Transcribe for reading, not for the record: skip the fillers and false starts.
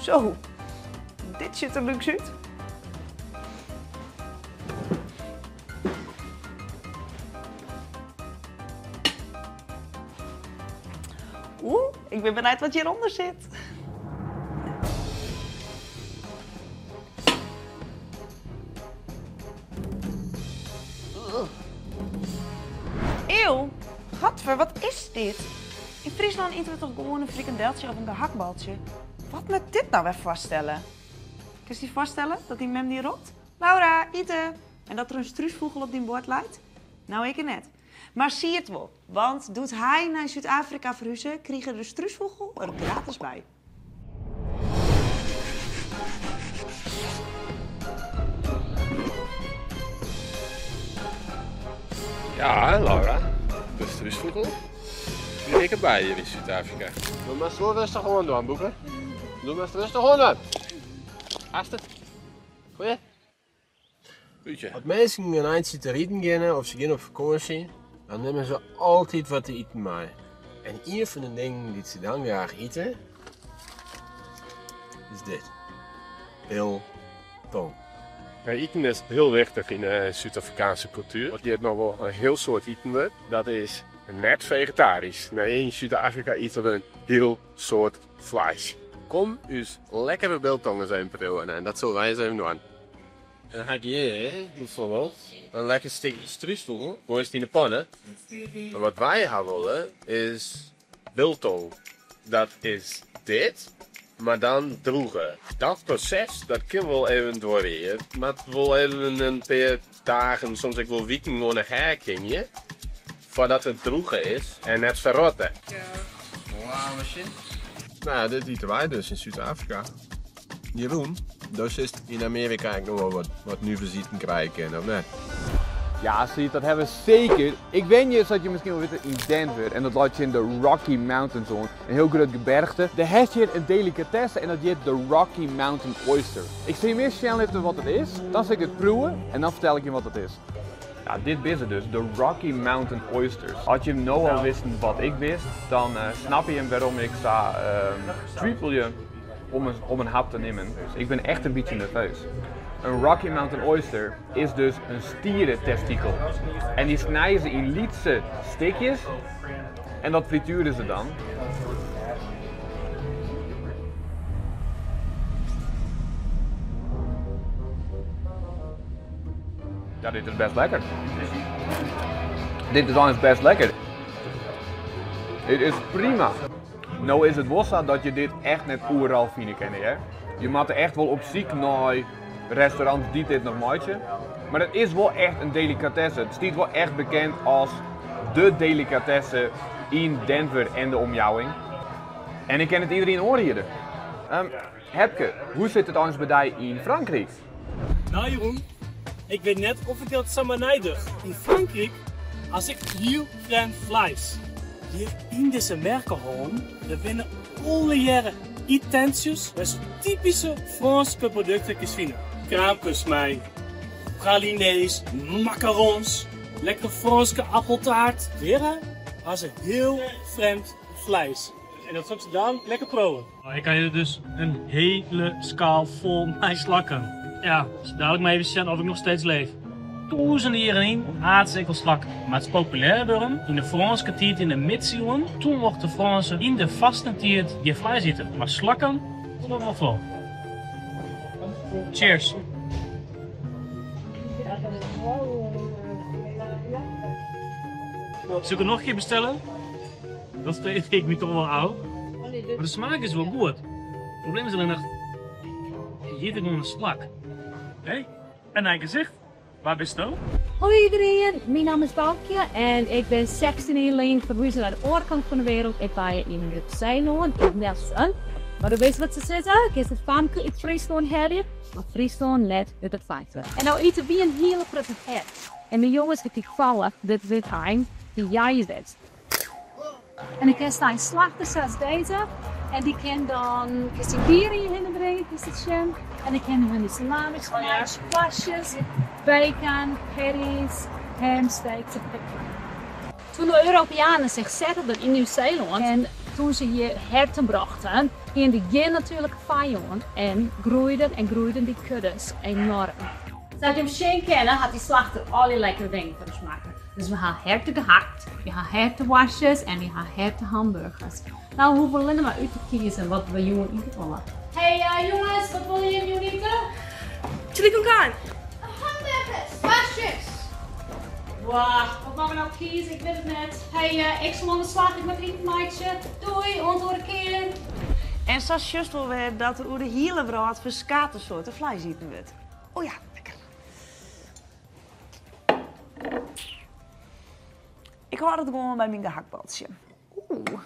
Zo, dit ziet er luxe uit. Oeh, ik ben benieuwd wat hieronder zit. Eeuw, gadver, wat is dit? In Friesland eten we toch gewoon een frikandeltje of een gehaktbaltje? Wat moet dit nou weer vaststellen? Kun je je voorstellen dat die mem die rot? Laura, eten! En dat er een struisvogel op die bord lijkt? Nou, ik net. Maar zie het wel, want doet hij naar Zuid-Afrika verhuizen, krijgen de struisvogel er gratis bij. Ja, Laura. De struisvogel. Die ik erbij hier in Zuid-Afrika. Doe maar zo rustig gewoon doen, boeken. Doe maar rustig gewoon doen. Haast het. Goeie. Goeie. Als mensen een eindje te eten gaan of ze gaan op vakantie, dan nemen ze altijd wat te eten mee. En een van de dingen die ze dan graag eten, is dit. Biltong. Eten is heel wichtig in de Zuid-Afrikaanse cultuur. Want je hebt nog wel een heel soort eten. Dat is net vegetarisch. Nee, in Zuid-Afrika eten we een heel soort vlees. Kom dus lekkere biltongen zijn proeven en dat zullen wij eens even doen. En dan ga ik hier bijvoorbeeld een lekker stukje struisvogel. Gewoon eens in de pannen. Maar wat wij gaan willen is biltong. Dat is dit. Maar dan droegen. Dat proces, dat kan wel even doorheen. Maar het wil even een paar dagen, soms ik wel weken gewoon een herkingen. Voordat het droegen is en net verrotten. Ja. Wauw, machine. Nou, dit eten wij dus in Zuid-Afrika. Jeroen, dus is het in Amerika nog wel wat nu visiten krijgen, of net? Ja, zie je, dat hebben we zeker. Ik weet niet eens dat je misschien wel weet in Denver en dat laat je in de Rocky Mountain Zone, een heel groot gebergte. Daar heb je een delicatesse en dat heet de Rocky Mountain Oyster. Ik zie meer snel even wat het is, dan zeg ik het proeven en dan vertel ik je wat het is. Ja, dit is het dus, de Rocky Mountain Oysters. Als je hem nou al wist wat ik wist, dan snap je hem waarom ik sta triple je om een hap te nemen. Dus ik ben echt een beetje nerveus. Een Rocky Mountain Oyster is dus een stierentestikel. En die snijden ze in lietse stikjes en dat frituren ze dan. Ja, dit is best lekker. Dit is dan best lekker. Dit is prima. Nou is het wel zo dat je dit echt net overal vinden kan, hè. Je moet er echt wel op zoek naar restaurants die dit nog maken. Maar het is wel echt een delicatesse. Het staat wel echt bekend als de delicatesse in Denver en de omjouwing. En ik ken het iedereen horen hier. Hepke, hoe zit het anders bij jou in Frankrijk? Nou Jeroen, ik weet net of ik dat samen nijdig. In Frankrijk als ik heel vreemd vlees. Hier in deze merkenhome, er binnen alle jaren utensils met typische Franse producten vinden. Kraamkusmei, pralines, macarons, lekkere Franse appeltaart. Weer als een heel vreemd vlees. En dat ze dan lekker proeven. Ik kan je dus een hele schaal vol met slakken. Ja, dus dadelijk maar even zien of ik nog steeds leef. Duizenden hierin, hartstikke veel slakken. Maar het is populair daarom. In de Franse tijd in de middeleeuwen, toen mochten de Fransen in de vastentijd die vlees eten. Maar slakken, dat was wel vol. Cheers. Zal ik er nog een keer bestellen? Dat vind ik me toch wel oud. Maar de smaak is wel goed. Het probleem is alleen dat je eet gewoon een slak. Hé, en hij gezicht. Waar ben je nou? Hoi iedereen, mijn naam is Boukje en ik ben 16 verhuisd naar de overkant van de wereld. Ik ben in het Zeeland, in Nelson. Maar u weet wat ze zeggen, ik is het famke uit Friesland herrie, maar Friesland let uit het feiten. En nou eten we een hele prettig het. En de jongens die vallen, dit wit heim, die jij zit. En ik heb een slachter zoals deze. En die kan dan dieren hierin brengen, is het jam. En ik kan hun salami, spinazie, pasjes, bacon, curry's, hamsteaks. Toen de Europeanen zich settelden in Nieuw-Zeeland en toen ze hier herten brachten, in die geen natuurlijke vijand en groeiden die kuddes enorm. Zoals je hem zien kennen, had die slachter alle lekkere dingen voor ons maken. Dus we gaan herte gehakt, we gaan herte wasjes en we gaan herte hamburgers. Nou hoeven we alleen maar uit te kiezen wat we jongen eten willen. Hey jongens, wat willen jullie eten? Jullie kunnen gaan. Hamburgers, wasjes. Wacht, wat gaan we nou kiezen? Ik weet het net. Hey, ik zal aan de slag, ik moet eten meidje. Doei, onthoor een keer. En zoals juist wel weer dat er over de hele brood verschillende soorten vlees eten wordt. Oh ja, lekker. Ik hoor het gewoon bij mijn gehaktbaltje. Oeh.